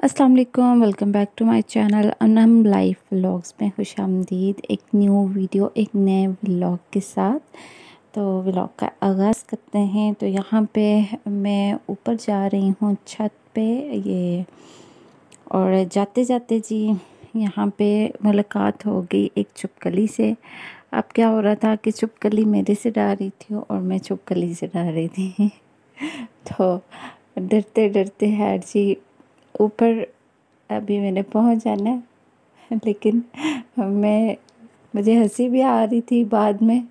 अस्सलाम वालेकुम, welcome back to my channel Anam life vlogs में खुश आमदीद। एक न्यू वीडियो, एक नए व्लॉग के साथ। तो व्लॉग का आगाज़ करते हैं। तो यहाँ पे मैं ऊपर जा रही हूँ छत पे ये, और जाते जाते जी यहाँ पे मुलाकात हो गई एक छिपकली से। अब क्या हो रहा था कि छिपकली मेरे से डर रही थी और मैं छिपकली से डर रही थी। तो डरते डरते है जी ऊपर अभी मैंने पहुंच जाना है, लेकिन मुझे हंसी भी आ रही थी बाद में,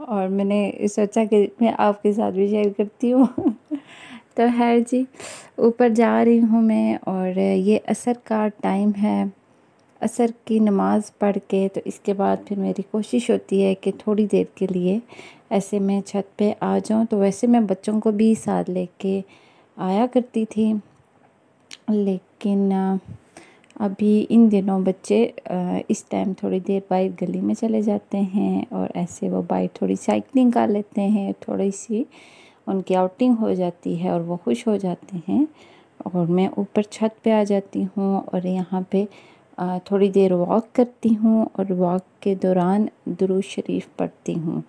और मैंने सोचा कि मैं आपके साथ भी शेयर करती हूँ। तो है जी, ऊपर जा रही हूँ मैं, और ये असर का टाइम है। असर की नमाज़ पढ़ के तो इसके बाद फिर मेरी कोशिश होती है कि थोड़ी देर के लिए ऐसे मैं छत पे आ जाऊँ। तो वैसे मैं बच्चों को भी साथ लेके आया करती थी, लेकिन अभी इन दिनों बच्चे इस टाइम थोड़ी देर बाहर गली में चले जाते हैं, और ऐसे वो बाहर थोड़ी साइकिलिंग कर लेते हैं, थोड़ी सी उनकी आउटिंग हो जाती है और वो खुश हो जाते हैं। और मैं ऊपर छत पे आ जाती हूँ और यहाँ पे थोड़ी देर वॉक करती हूँ, और वॉक के दौरान दुरूद शरीफ पढ़ती हूँ।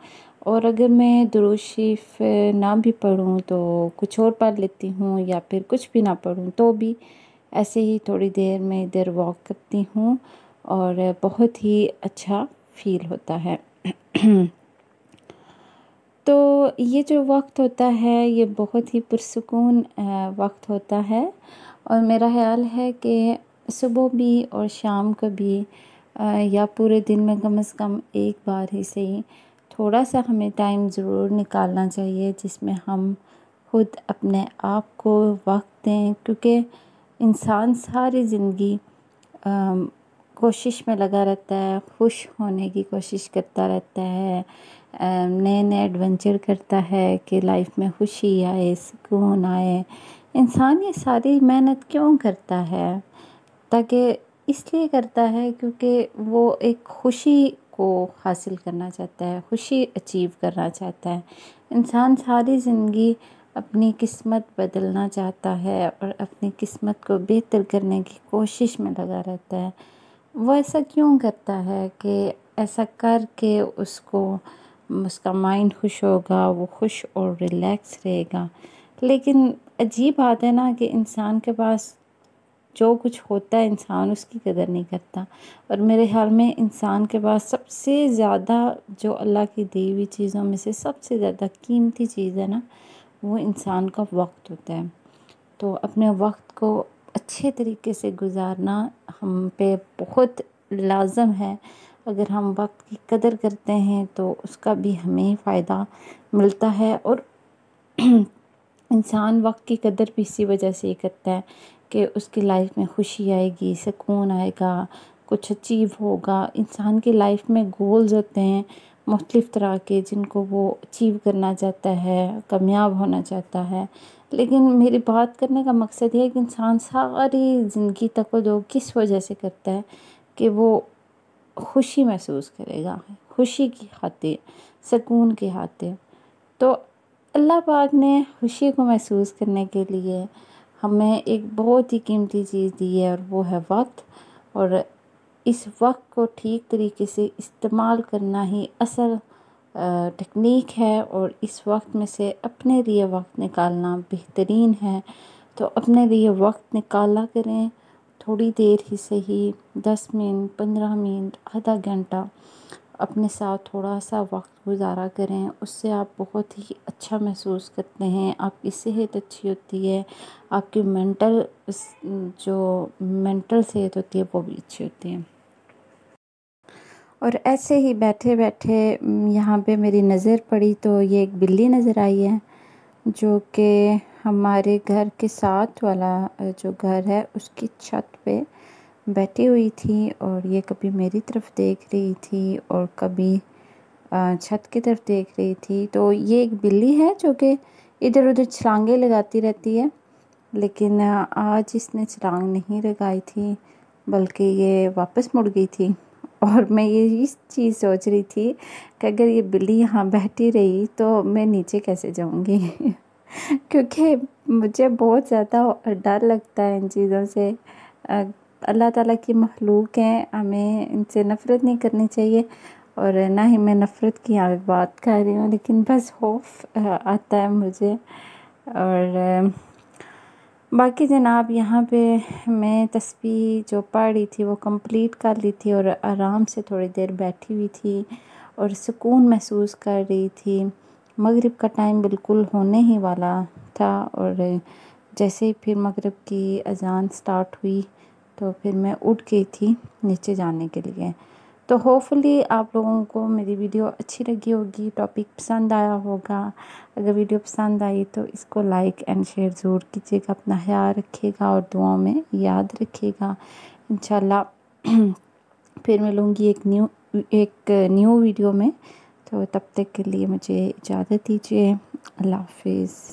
और अगर मैं दुरूद शरीफ ना भी पढूँ तो कुछ और पढ़ लेती हूँ, या फिर कुछ भी ना पढूँ तो भी ऐसे ही थोड़ी देर मैं इधर वॉक करती हूँ, और बहुत ही अच्छा फील होता है। तो ये जो वक्त होता है ये बहुत ही पुरसुकून वक्त होता है, और मेरा ख़्याल है कि सुबह भी और शाम को भी या पूरे दिन में कम से कम एक बार ही सही थोड़ा सा हमें टाइम ज़रूर निकालना चाहिए, जिसमें हम खुद अपने आप को वक्त दें। क्योंकि इंसान सारी ज़िंदगी कोशिश में लगा रहता है, खुश होने की कोशिश करता रहता है, नए नए एडवेंचर करता है कि लाइफ में खुशी आए, सुकून आए। इंसान ये सारी मेहनत क्यों करता है? ताकि इसलिए करता है क्योंकि वो एक खुशी को हासिल करना चाहता है, खुशी अचीव करना चाहता है। इंसान सारी ज़िंदगी अपनी किस्मत बदलना चाहता है और अपनी किस्मत को बेहतर करने की कोशिश में लगा रहता है। वो ऐसा क्यों करता है कि ऐसा करके उसका माइंड खुश होगा, वो खुश और रिलैक्स रहेगा। लेकिन अजीब बात है ना कि इंसान के पास जो कुछ होता है इंसान उसकी कदर नहीं करता। और मेरे ख़्याल में इंसान के पास सबसे ज़्यादा जो अल्लाह की दी हुई चीज़ों में से सबसे ज़्यादा कीमती चीज़ है ना, वो इंसान का वक्त होता है। तो अपने वक्त को अच्छे तरीके से गुजारना हम पे बहुत लाज़म है। अगर हम वक्त की कदर करते हैं तो उसका भी हमें फ़ायदा मिलता है। और इंसान वक्त की कदर भी इसी वजह से ही करता है कि उसकी लाइफ में खुशी आएगी, सुकून आएगा, कुछ अचीव होगा। इंसान की लाइफ में गोल्स होते हैं मुख्तलिफ़ तरह के, जिनको वो अचीव करना चाहता है, कामयाब होना चाहता है। लेकिन मेरी बात करने का मकसद ये है कि इंसान सारी ज़िंदगी तकल्लुफ़ किस वजह से करता है कि वो खुशी महसूस करेगा, खुशी की खातिर, सुकून की खातिर। तो अल्लाह पाक ने खुशी को महसूस करने के लिए हमें एक बहुत ही कीमती चीज़ दी है, और वो है वक्त। और इस वक्त को ठीक तरीके से इस्तेमाल करना ही असल टेक्निक है, और इस वक्त में से अपने लिए वक्त निकालना बेहतरीन है। तो अपने लिए वक्त निकाला करें, थोड़ी देर ही सही, 10 मिनट, 15 मिनट, आधा घंटा अपने साथ थोड़ा सा वक्त गुजारा करें। उससे आप बहुत ही अच्छा महसूस करते हैं, आपकी सेहत अच्छी होती है, आपकी मेंटल सेहत होती है वो भी अच्छी होती है। और ऐसे ही बैठे बैठे यहाँ पे मेरी नज़र पड़ी तो ये एक बिल्ली नज़र आई है, जो कि हमारे घर के साथ वाला जो घर है उसकी छत पे बैठी हुई थी। और ये कभी मेरी तरफ देख रही थी और कभी छत की तरफ देख रही थी। तो ये एक बिल्ली है जो कि इधर उधर छलांगे लगाती रहती है, लेकिन आज इसने छलांग नहीं लगाई थी, बल्कि ये वापस मुड़ गई थी। और मैं ये इस चीज़ सोच रही थी कि अगर ये बिल्ली यहाँ बैठी रही तो मैं नीचे कैसे जाऊँगी। क्योंकि مجھے بہت زیادہ ڈر لگتا ہے ان چیزوں سے۔ اللہ تعالیٰ کی مخلوق ہیں، ہمیں ان سے نفرت نہیں کرنی چاہیے، اور نہ ہی میں نفرت کی یہاں بات کر رہی ہوں، لیکن بس خوف آتا ہے مجھے۔ اور باقی جناب یہاں پہ میں تسبیح جو پڑھ رہی تھی وہ کمپلیٹ کر لی تھی، اور آرام سے تھوڑی دیر بیٹھی ہوئی تھی اور سکون محسوس کر رہی تھی۔ مغرب کا ٹائم بالکل ہونے ہی والا تھا، اور جیسے ہی پھر مغرب کی اذان سٹارٹ ہوئی تو پھر میں اٹھ گئی تھی نیچے جانے کے لیے۔ تو ہوپفلی آپ لوگوں کو میری ویڈیو اچھی لگی ہوگی، ٹاپک پسند آیا ہوگا۔ اگر ویڈیو پسند آئی تو اس کو لائک اینڈ شیئر ضرور کیجیے گا، اپنا خیال رکھیے گا اور دعاؤں میں یاد رکھیے گا۔ انشاءاللہ پھر ملوں گی ایک نیو ویڈیو میں، تو تب تک کے لیے مجھے اجازت دیجیے۔ اللہ حافظ۔